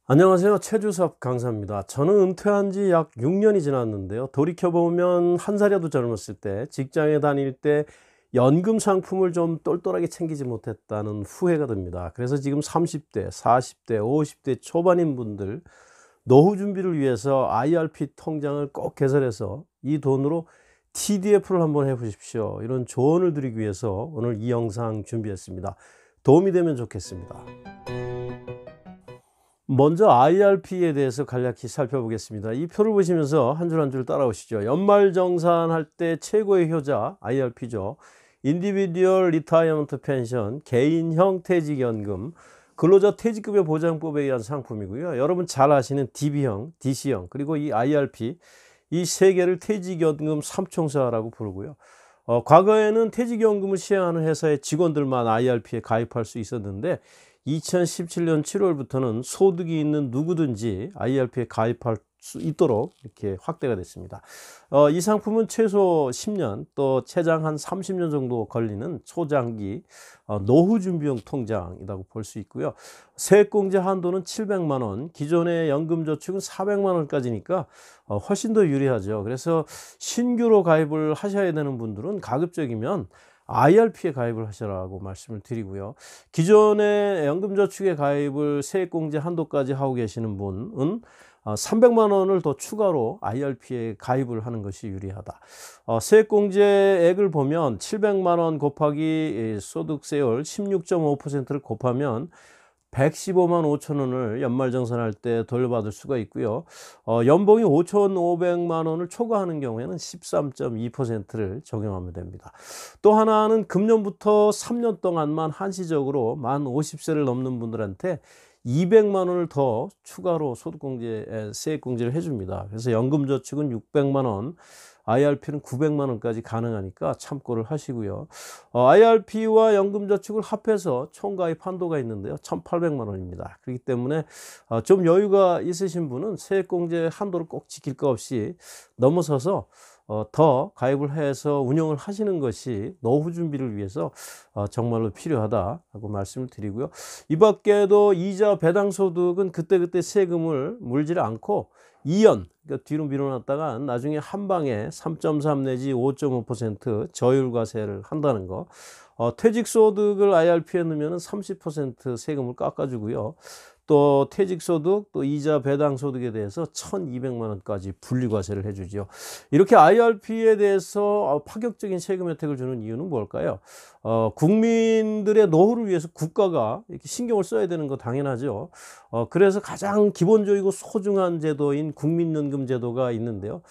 안녕하세요. 최주섭 강사입니다. 저는 은퇴한 지 약 6년이 지났는데요. 돌이켜보면 한 살이라도 젊었을 때 직장에 다닐 때 연금 상품을 좀 똘똘하게 챙기지 못했다는 후회가 듭니다. 그래서 지금 30대, 40대, 50대 초반인 분들 노후 준비를 위해서 IRP 통장을 꼭 개설해서 이 돈으로 TDF를 한번 해보십시오. 이런 조언을 드리기 위해서 오늘 이 영상 준비했습니다. 도움이 되면 좋겠습니다. 먼저 IRP에 대해서 간략히 살펴보겠습니다. 이 표를 보시면서 한 줄 한 줄 따라오시죠. 연말정산할 때 최고의 효자 IRP죠. Individual Retirement Pension, 개인형 퇴직연금, 근로자 퇴직급여 보장법에 의한 상품이고요. 여러분 잘 아시는 DB형, DC형, 그리고 이 IRP, 이 세 개를 퇴직연금 삼총사라고 부르고요. 과거에는 퇴직연금을 시행하는 회사의 직원들만 IRP에 가입할 수 있었는데 2017년 7월부터는 소득이 있는 누구든지 IRP에 가입할 수 있도록 이렇게 확대가 됐습니다. 이 상품은 최소 10년 또 최장 한 30년 정도 걸리는 초장기 노후 준비용 통장이라고 볼 수 있고요. 세액공제 한도는 700만 원, 기존의 연금저축은 400만 원까지니까 훨씬 더 유리하죠. 그래서 신규로 가입을 하셔야 되는 분들은 가급적이면 IRP에 가입을 하시라고 말씀을 드리고요. 기존의 연금저축에 가입을 세액공제 한도까지 하고 계시는 분은 300만 원을 더 추가로 IRP에 가입을 하는 것이 유리하다. 세액공제액을 보면 700만 원 곱하기 소득세율 16.5%를 곱하면 115만 5천 원을 연말정산할 때 돌려받을 수가 있고요. 연봉이 5,500만 원을 초과하는 경우에는 13.2%를 적용하면 됩니다. 또 하나는 금년부터 3년 동안만 한시적으로 만 50세를 넘는 분들한테 200만 원을 더 추가로 소득공제, 세액공제를 해줍니다. 그래서 연금저축은 600만 원, IRP는 900만 원까지 가능하니까 참고를 하시고요. IRP와 연금저축을 합해서 총가입 한도가 있는데요. 1,800만 원입니다. 그렇기 때문에 좀 여유가 있으신 분은 세액공제 한도를 꼭 지킬 거 없이 넘어서서 더 가입을 해서 운영을 하시는 것이 노후 준비를 위해서 정말로 필요하다고 말씀을 드리고요. 이 밖에도 이자 배당 소득은 그때그때 세금을 물질 않고 2연, 그러니까 뒤로 밀어놨다가 나중에 한 방에 3.3 내지 5.5% 저율과세를 한다는 거. 퇴직소득을 IRP에 넣으면 30% 세금을 깎아주고요. 또 퇴직소득, 또 이자 배당 소득에 대해서 1,200만 원까지 분리과세를 해주죠. 이렇게 IRP에 대해서 파격적인 세금 혜택을 주는 이유는 뭘까요? 국민들의 노후를 위해서 국가가 이렇게 신경을 써야 되는 거 당연하죠. 그래서 가장 기본적이고 소중한 제도인 국민연금 제도가 있는데요.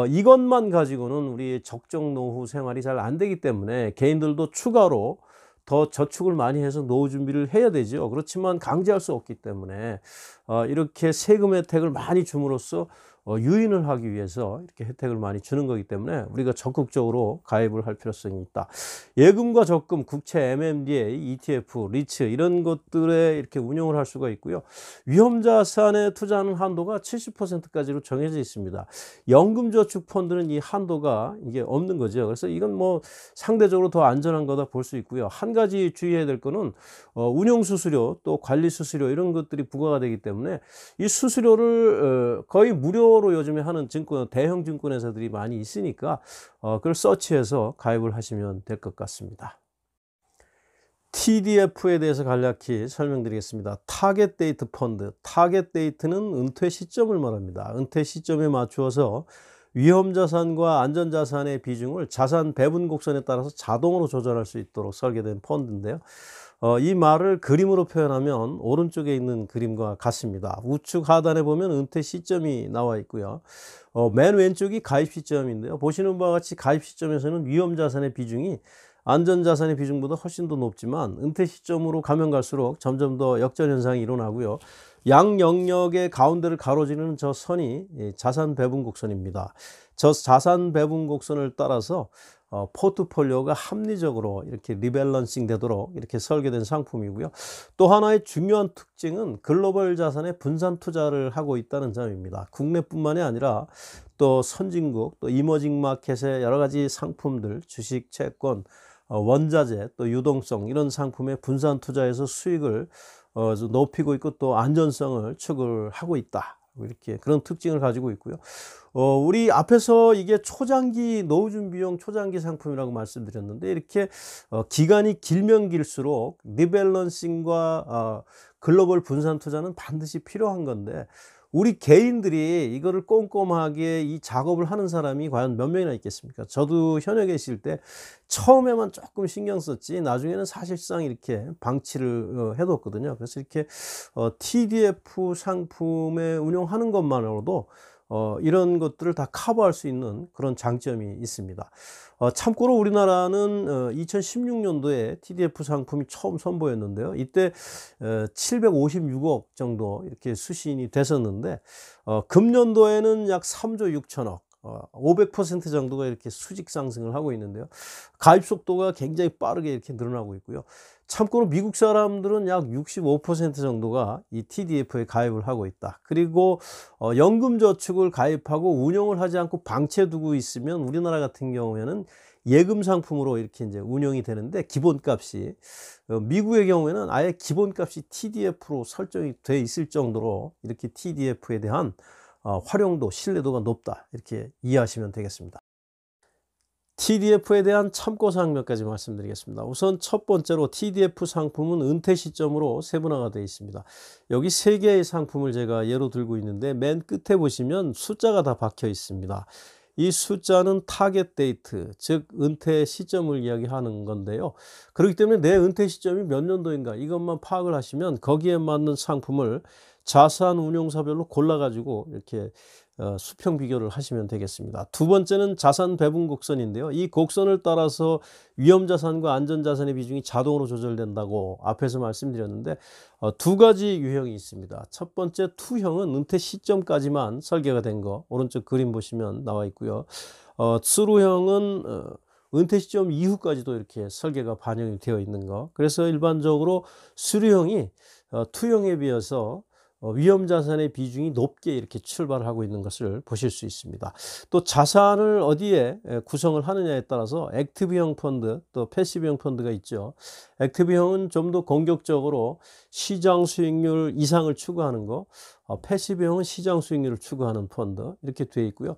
이것만 가지고는 우리 적정 노후 생활이 잘 안 되기 때문에 개인들도 추가로 더 저축을 많이 해서 노후 준비를 해야 되죠. 그렇지만 강제할 수 없기 때문에 이렇게 세금 혜택을 많이 줌으로써 유인을 하기 위해서 이렇게 혜택을 많이 주는 거기 때문에 우리가 적극적으로 가입을 할 필요성이 있다. 예금과 적금, 국채, MMDA, ETF, 리츠 이런 것들에 이렇게 운용을 할 수가 있고요. 위험자산에 투자하는 한도가 70%까지로 정해져 있습니다. 연금저축 펀드는 이 한도가 이게 없는 거죠. 그래서 이건 뭐 상대적으로 더 안전한 거다 볼 수 있고요. 한 가지 주의해야 될 거는 운용 수수료 또 관리 수수료 이런 것들이 부과가 되기 때문에 이 수수료를 거의 무료로 요즘에 하는 대형 증권회사들이 많이 있으니까 그걸 서치해서 가입을 하시면 될 것 같습니다. TDF에 대해서 간략히 설명드리겠습니다. 타겟 데이트 펀드. 타겟 데이트는 은퇴 시점을 말합니다. 은퇴 시점에 맞추어서 위험자산과 안전자산의 비중을 자산 배분 곡선에 따라서 자동으로 조절할 수 있도록 설계된 펀드인데요. 이 말을 그림으로 표현하면 오른쪽에 있는 그림과 같습니다. 우측 하단에 보면 은퇴 시점이 나와 있고요. 맨 왼쪽이 가입 시점인데요. 보시는 바와 같이 가입 시점에서는 위험자산의 비중이 안전자산의 비중보다 훨씬 더 높지만 은퇴 시점으로 가면 갈수록 점점 더 역전현상이 일어나고요. 양 영역의 가운데를 가로지르는 저 선이 자산 배분 곡선입니다. 저 자산 배분 곡선을 따라서 포트폴리오가 합리적으로 이렇게 리밸런싱 되도록 이렇게 설계된 상품이고요. 또 하나의 중요한 특징은 글로벌 자산에 분산 투자를 하고 있다는 점입니다. 국내뿐만이 아니라 또 선진국, 또 이머징 마켓의 여러 가지 상품들, 주식, 채권, 원자재, 또 유동성 이런 상품에 분산 투자해서 수익을 좀 높이고 있고 또 안전성을 추구를 하고 있다. 이렇게 그런 특징을 가지고 있고요. 우리 앞에서 이게 초장기 노후 준비용 초장기 상품이라고 말씀드렸는데 이렇게 기간이 길면 길수록 리밸런싱과 글로벌 분산 투자는 반드시 필요한 건데 우리 개인들이 이거를 꼼꼼하게 이 작업을 하는 사람이 과연 몇 명이나 있겠습니까? 저도 현역에 있을 때 처음에만 조금 신경 썼지 나중에는 사실상 이렇게 방치를 해뒀거든요. 그래서 이렇게 TDF 상품에 운용하는 것만으로도 이런 것들을 다 커버할 수 있는 그런 장점이 있습니다. 참고로 우리나라는 2016년도에 TDF 상품이 처음 선보였는데요. 이때 756억 정도 이렇게 수신이 됐었는데 금년도에는 약 3조 6천억 500% 정도가 이렇게 수직 상승을 하고 있는데요. 가입 속도가 굉장히 빠르게 이렇게 늘어나고 있고요. 참고로 미국 사람들은 약 65% 정도가 이 TDF에 가입을 하고 있다. 그리고 연금저축을 가입하고 운용을 하지 않고 방치해두고 있으면 우리나라 같은 경우에는 예금 상품으로 이렇게 이제 운영이 되는데 기본값이 미국의 경우에는 아예 기본값이 TDF로 설정이 돼 있을 정도로 이렇게 TDF에 대한 활용도, 신뢰도가 높다. 이렇게 이해하시면 되겠습니다. TDF에 대한 참고사항 몇 가지 말씀드리겠습니다. 우선 첫 번째로 TDF 상품은 은퇴 시점으로 세분화가 되어 있습니다. 여기 3개의 상품을 제가 예로 들고 있는데 맨 끝에 보시면 숫자가 다 박혀 있습니다. 이 숫자는 타겟 데이트, 즉 은퇴 시점을 이야기하는 건데요. 그렇기 때문에 내 은퇴 시점이 몇 년도인가 이것만 파악을 하시면 거기에 맞는 상품을 자산 운용사별로 골라가지고 이렇게 수평 비교를 하시면 되겠습니다. 두 번째는 자산 배분 곡선인데요. 이 곡선을 따라서 위험자산과 안전자산의 비중이 자동으로 조절된다고 앞에서 말씀드렸는데 두 가지 유형이 있습니다. 첫 번째 투형은 은퇴 시점까지만 설계가 된 거, 오른쪽 그림 보시면 나와 있고요. 수루형은 은퇴 시점 이후까지도 이렇게 설계가 반영이 되어 있는 거. 그래서 일반적으로 수루형이 투형에 비해서 위험자산의 비중이 높게 이렇게 출발하고 있는 것을 보실 수 있습니다. 또 자산을 어디에 구성을 하느냐에 따라서 액티브형 펀드 또 패시브형 펀드가 있죠. 액티브형은 좀 더 공격적으로 시장 수익률 이상을 추구하는 거, 패시브형은 시장 수익률을 추구하는 펀드 이렇게 되어 있고요.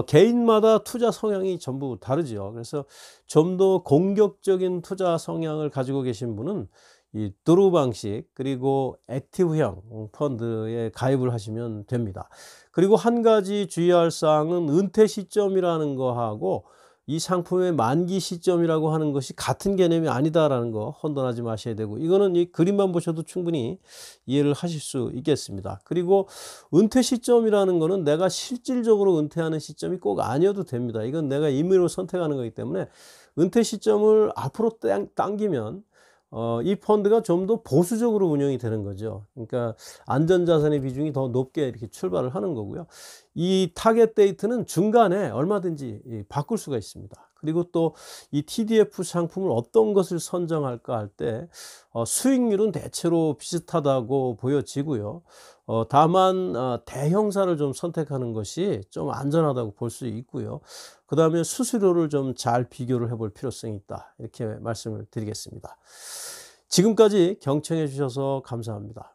개인마다 투자 성향이 전부 다르죠. 그래서 좀 더 공격적인 투자 성향을 가지고 계신 분은 이 드루 방식 그리고 액티브형 펀드에 가입을 하시면 됩니다. 그리고 한 가지 주의할 사항은 은퇴 시점이라는 거하고 이 상품의 만기 시점이라고 하는 것이 같은 개념이 아니다라는 거 혼돈하지 마셔야 되고 이거는 이 그림만 보셔도 충분히 이해를 하실 수 있겠습니다. 그리고 은퇴 시점이라는 거는 내가 실질적으로 은퇴하는 시점이 꼭 아니어도 됩니다. 이건 내가 임의로 선택하는 거기 때문에 은퇴 시점을 앞으로 당기면 이 펀드가 좀 더 보수적으로 운영이 되는 거죠. 그러니까 안전자산의 비중이 더 높게 이렇게 출발을 하는 거고요. 이 타겟 데이트는 중간에 얼마든지 바꿀 수가 있습니다. 그리고 또 이 TDF 상품을 어떤 것을 선정할까 할 때 수익률은 대체로 비슷하다고 보여지고요. 다만 대형사를 좀 선택하는 것이 좀 안전하다고 볼 수 있고요. 그 다음에 수수료를 좀 잘 비교를 해볼 필요성이 있다. 이렇게 말씀을 드리겠습니다. 지금까지 경청해 주셔서 감사합니다.